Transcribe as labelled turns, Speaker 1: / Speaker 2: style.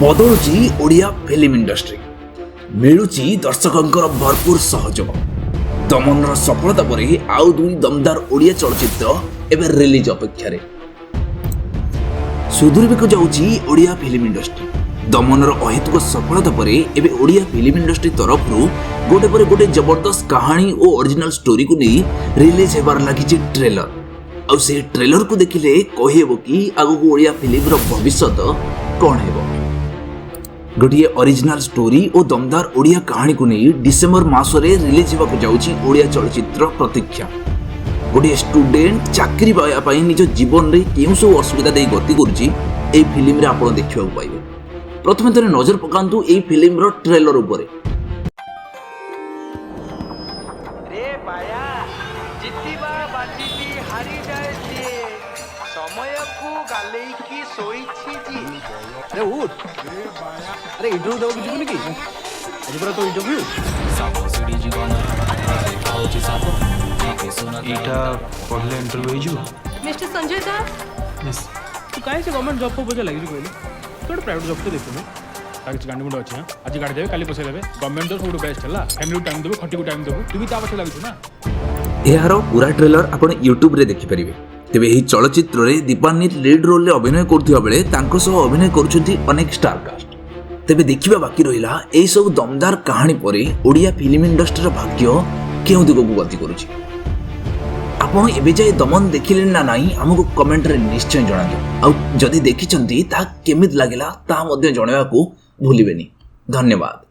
Speaker 1: बदलुची Odia film industry मिलुची दर्शकंकर भरपूर सहयोग। दमनर सफलता पर आउ दुई दमदार ओडिया चलचित्र एवं रिलीज अपेक्षा सुधुरबेक जाउची ओडिया फिल्म इंडस्ट्री। दमनर अहेतुक सफलता पर एवं ओडिया फिल्म इंडस्ट्री तरफ गोटे पर गोटे जबरदस्त कहानी और ओरिजिनल स्टोरी को नहीं रिलीज होबार लगी ट्रेलर। और से ट्रेलर को देखिले कहिबो कि आगु ओडिया फिल्म रो भविष्य कौन हेबो। गोटे ओरिजिनल स्टोरी और दमदार ओडिया कहानी को नहीं डिसेम्बर मासरे रिलीज होगा जाउची ओडिया चलचित्र प्रतीक्षा। गोटे स्टूडेंट चाकरी पाई निज जीवन रे केउ सब असुविधा दे गति करुची ए फिल्म रे आपण देखिबा पाइबे। प्रथमे तरे नजर पकांतु ए फिल्म रो ट्रेलर ऊपर।
Speaker 2: रे पाया जितिबा बाजिबी हारी जाए जे समय को गालेई की सोईछि जी।
Speaker 3: अरे उठ अरे इंटरव्यू देव बुझुनी कि आज पूरा तो इंटरव्यू
Speaker 4: एटा पढ़ले इंटरव्यू हो जो
Speaker 5: मिस्टर संजय दा
Speaker 4: यस
Speaker 3: तू काहे से गवर्नमेंट जॉब को बोझ लगी कहले तोड़ प्राइवेट जॉब तो देखो कागज गांडी मुंड अछि आज गाड़ी देबे काली पैसा देबे गवर्नमेंट जॉब सब बेस्ट हला फैमिली टाइम देबो खटी को टाइम देबो तू भी ता पाछे लागु ना।
Speaker 1: यार पूरा ट्रेलर आपण यूट्यूब रे देखि परिबे। तेबे एही चलचित्र रे दीपान्वित लीड रोल रे अभिनय करथिबा बेले तांको सह अभिनय करूछथि अनेक स्टार कास्ट। तेबे देखिबा बाकी रहिला एही सब दमदार कहानी परे ओडिया फिल्म इंडस्ट्री रो भाग्य केउ दिगो गति करूछि। आपण एबे जाय दमन देखिले ना नाही हमको कमेंट रे निश्चय जणादियो। आ जदि देखिचंती ता केमित लागिला ता मध्ये जणावा को भूलिबेनी। धन्यवाद।